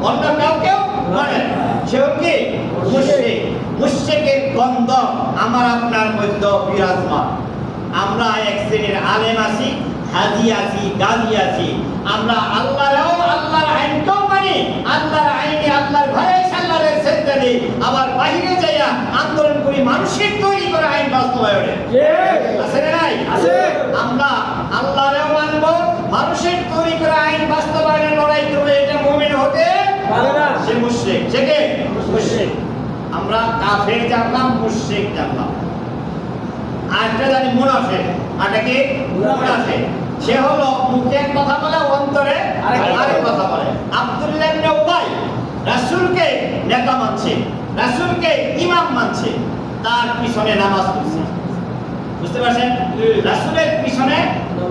অন্য কাউকেও মানে, সেও কি? মুশরিক। মুশরিকের গন্ধ আমার আপনার মধ্যে বিরাজমান। আমরা এক শ্রেণীর আলেম আছি, হাজি আছি, গাজী আছি। আমরা আল্লাহরও, আল্লাহর আইনকেও মানি, আল্লাহর আইনে আল্লাহর ভয়ে আল্লাহর সেজদা দিই, আবার বাইরে যাইয়া আন্দোলন করি মানুষের তৈরি করা আইন বাস্তবায়নে। আছে না নাই? আমরা আল্লাহরও মানব, মানুষের তৈরি করা আইন বাস্তবায়নে লড়াই করবে, এটা মুমিন হতে পারে না, সে মুশরিক। সে কে? মুশরিক। আমরা কাফের জানলাম, মুশরিক জানলাম। আরেকটা জানি মুনাফিক। আরেকটা কি? মুনাফিক। সে হলো মুখে এক কথা বলে, অন্তরে আরেক কথা বলে। আব্দুল্লাহ ইবনে উবাই রাসূলকে নেতা মানছে, রাসূলকে ইমাম মানছে, তার পিছনে নামাজ পড়ছে। বুঝতে পারছেন? রাসূলের পিছনে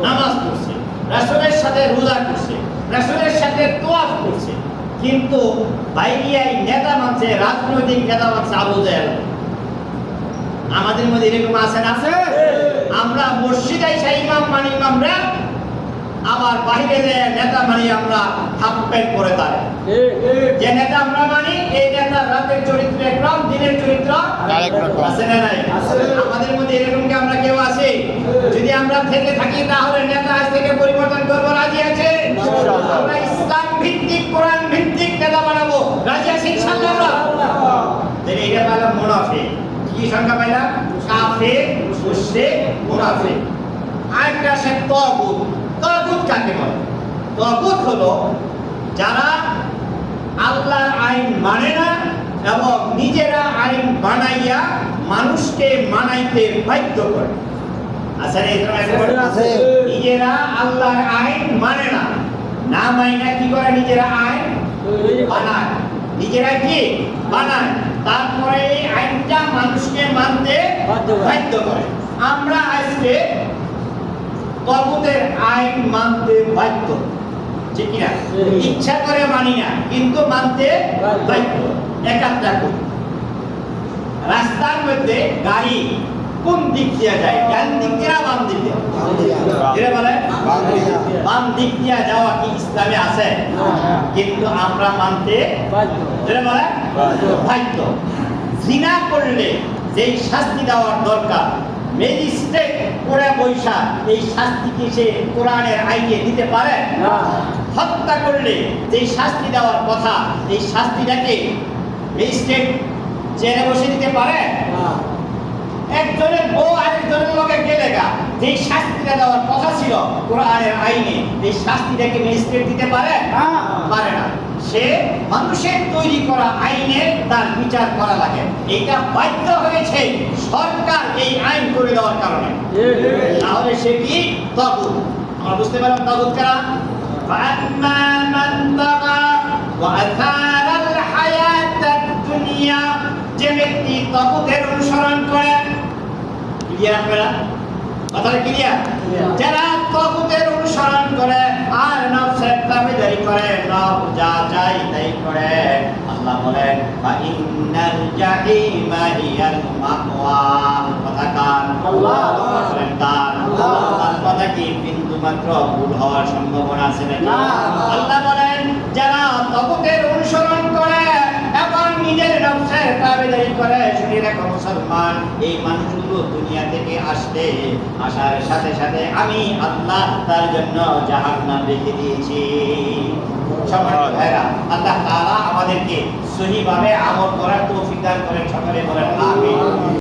নামাজ পড়ছে, রাসূলের সাথে রোজা করছে, রাসূলের সাথে তোয়াফ করছে, কিন্তু বাইরিয়ায় নেতা মানছে, রাজনৈতিক নেতা মানছে আবু জাহেল। আমাদের মধ্যে এরকম আছে না? আমরা মসজিদে এসে ইমাম মানি ইমামরা, আবার বাইরে যে নেতা মানি আমরা হাফ প্যান্ট পরে তার। যে নেতা আমরা মানি, এই নেতা রাতের চরিত্র একরকম, দিনের চরিত্র আরেক রকম। আছে না নাই? আমাদের মধ্যে এরকম কি আমরা কেউ আছি? যদি আমরা থেকে থাকি, তাহলে নেতা আজ থেকে পরিবর্তন করবো, রাজি আছে? ইনশাআল্লাহ। আমরা ইসলাম ভিত্তিক, কোরআন ভিত্তিক নেতা বানাবো, রাজি আছি ইনশাআল্লাহ। তাহলে এটা পেলাম মুনাফিক। কি সংখ্যা পাইলাম? কাফের, মুশরিক, মুনাফিক। আরেকটা আছে তাগুত। তাগুত কাকে বলে? তাগুত হলো যারা আল্লাহর আইন মানে না এবং নিজেরা আইন বানাইয়া মানুষকে মানাইতে বাধ্য করে। আছে না এরকম একজন? আছে। নিজেরা আল্লাহর আইন মানে না, না মাইনা কি করে? নিজেরা আইন বানায়। নিজেরা কি বানায়, তারপরে এই আইনটা মানুষকে মানতে বাধ্য করে। আমরা আজকে তাগুতের আইন মানতে বাধ্য, ঠিক কিনা? ইচ্ছা করে মানি না, কিন্তু মানতে বাধ্য। একাত্রা করি। রাস্তার মধ্যে গাড়ি কোন দিক দিয়ে যায়? ডান দিক দিয়ে না বাম দিক দিয়ে? যেটা বলে বাম দিক দিয়ে যাওয়া কি ইসলামে আছে? কিন্তু আমরা মানতে যেটা বলে বাধ্য। জিনা করলে যেই শাস্তি দেওয়ার দরকার, ম্যাজিস্ট্রেট করে বৈশা এই শাস্তি কি সে কোরআনের আইনে দিতে পারে? হত্যা করলে যেই শাস্তি দেওয়ার কথা, এই শাস্তিটাকে ম্যাজিস্ট্রেট জেলে বসে দিতে পারে? একজনের বউ আরেকজনের লগে গেলে গা যেই শাস্তিটা দেওয়ার কথা ছিল কোরআনের আইনে, এই শাস্তিটাকে ম্যাজিস্ট্রেট দিতে পারে? পারে না। সে মানুষের তৈরি করা আইনের তার বিচার করা লাগে। এটা বাধ্য হয়েছে সরকার এই আইন করে দেওয়ার কারণে, তাহলে সে কি তাগুত। আমরা বুঝতে পারলাম তাগুত কারা। فأما من طغى وأثار الحياة الدنيا, যে ব্যক্তি তাগুতের অনুসরণ করে, ক্লিয়ার আপনারা কথাটা ক্লিয়ার, যারা তাগুতের অনুসরণ করে আর নফসের তাবেদারি করে, নফস যা চাই তাই করে, আল্লাহ বলেন ফা ইন্নাল জাহিমা হিয়াল মাওয়া। কথা কার? আল্লাহ বলেন কার? আল্লাহ কথা কি বিন্দু মাত্র ভুল হওয়ার সম্ভাবনা আছে নাকি? আল্লাহ বলেন যারা তাগুতের অনুসরণ করে এবং নিজের নফসের তাবেদারি করে, শুনে রাখো মুসলমান, এই মানুষগুলো দুনিয়া থেকে আসলে আসার সাথে সাথে আমি আল্লাহ তার জন্য জাহান্নাম রেখে দিয়েছি। সম্মানিত ভাইরা, আল্লাহ তাআলা আমাদেরকে সহিভাবে আমল করার তৌফিক দান করেন। সকলে বলেন আমিন।